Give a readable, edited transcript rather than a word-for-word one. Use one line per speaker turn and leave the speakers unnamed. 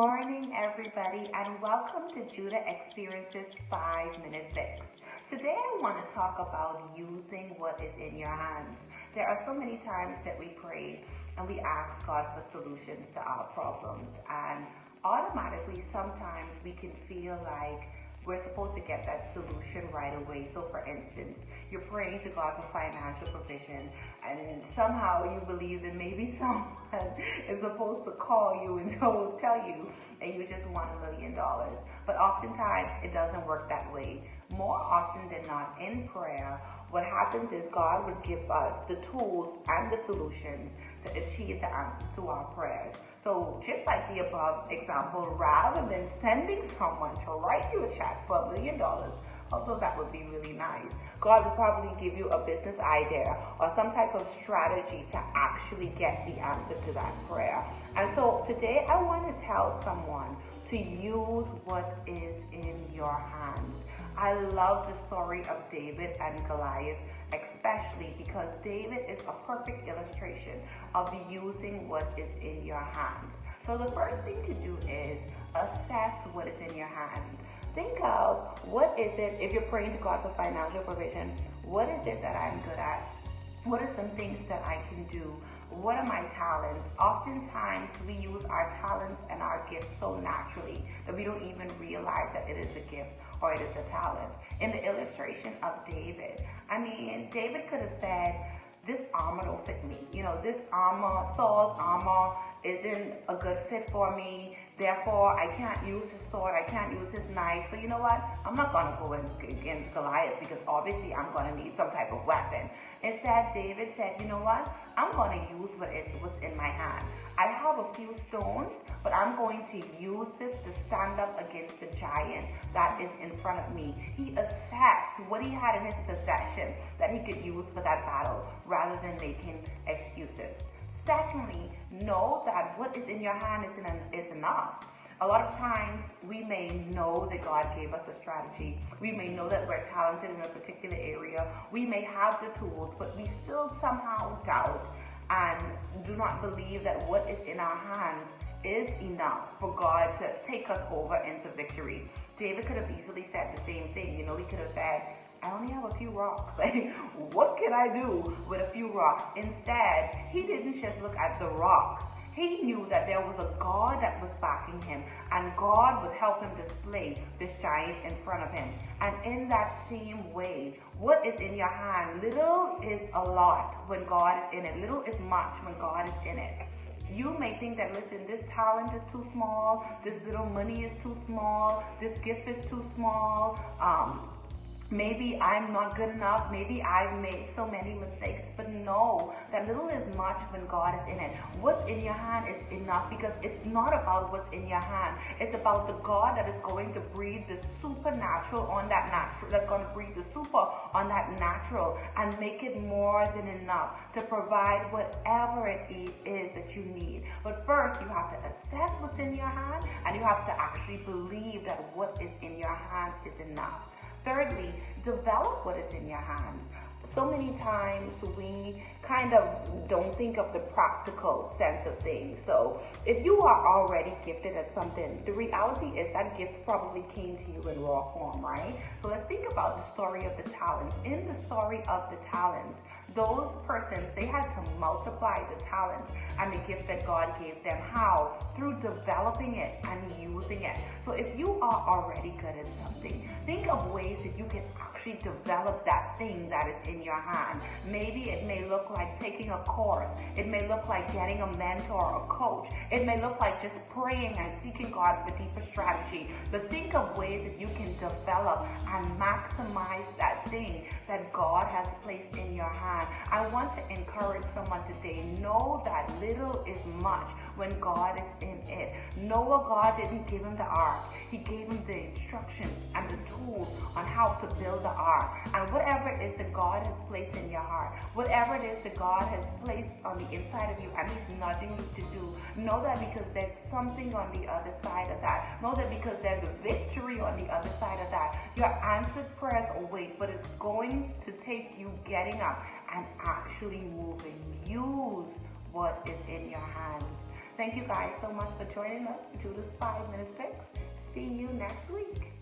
morning, everybody, and welcome to Judah Experiences 5-Minute Fix. Today, I want to talk about using what is in your hands. There are so many times that we pray and we ask God for solutions to our problems, and automatically, sometimes we can feel like we're supposed to get that solution right away. So for instance, you're praying to God for financial provision, and somehow you believe that maybe someone is supposed to call you and tell you and you just want $1 million. But oftentimes it doesn't work that way. More often than not, in prayer, what happens is God would give us the tools and the solutions to achieve the answers to our prayers. So just like the above example, rather than sending someone to write you a check for $1 million, although that would be really nice, God will probably give you a business idea or some type of strategy to actually get the answer to that prayer. And so today I want to tell someone to use what is in your hands. I love the story of David and Goliath, especially because David is a perfect illustration of using what is in your hands. So the first thing to do is assess what is in your hands. Think of what is it, if you're praying to God for financial provision, what is it that I'm good at? What are some things that I can do? What are my talents? Oftentimes we use our talents and our gifts so naturally that we don't even realize that it is a gift or it is a talent. In the illustration of David, David could have said, this armor don't fit me. This armor, Saul's armor, isn't a good fit for me. Therefore, I can't use his sword. I can't use his knife. So you know what? I'm not going to go against Goliath because obviously I'm going to need some type of weapon. Instead, David said, you know what? I'm going to use what's in my hand. I have a few stones, but I'm going to use this to stand up against the giant that is in front of me. He assessed what he had in his possession that he could use for that battle rather than making excuses. Secondly, know that what is in your hand is enough. A lot of times we may know that God gave us a strategy. We may know that we're talented in a particular area. We may have the tools, but we still somehow doubt and do not believe that what is in our hands is enough for God to take us over into victory. David could have easily said the same thing. He could have said, I only have a few rocks. What can I do with a few rocks? Instead, he didn't just look at the rocks. He knew that there was a God that was backing him, and God would help him display this giant in front of him. And in that same way, what is in your hand, little is a lot when God is in it. Little is much when God is in it. You may think that, listen, this talent is too small, this little money is too small, this gift is too small, maybe I'm not good enough. Maybe I've made so many mistakes. But know that little is much when God is in it. What's in your hand is enough because it's not about what's in your hand. It's about the God that is going to breathe the supernatural on that natural, that's going to breathe the super on that natural and make it more than enough to provide whatever it is that you need. But first, you have to assess what's in your hand, and you have to actually believe that what is in your hand is enough. Thirdly, develop what is in your hands. So many times we kind of don't think of the practical sense of things. So if you are already gifted at something, the reality is that gift probably came to you in raw form, right? So let's think about the story of the talents. In the story of the talents, those persons, they had to multiply the talents and the gift that God gave them. How? Through developing it and using it. So if you are already good at something, think of ways that you can actually develop that thing that is in your hand. Maybe it may look like taking a course. It may look like getting a mentor or a coach. It may look like just praying and seeking God for deeper strategy. But think of ways that you can develop and maximize that thing that God has placed in your hand. I want to encourage someone today, know that little is much when God is in it. Noah, God didn't give him the ark. He gave him the instructions and the tools on how to build the ark. And whatever it is that God has placed in your heart, whatever it is that God has placed on the inside of you and He's nudging you to do, know that because there's something on the other side of that. Know that because there's a victory on the other side of that. Your answered prayers await, but it's going to take you getting up and actually moving. Use what is in your hands. Thank you guys so much for joining us for Judah's 5 Minute Fix. See you next week.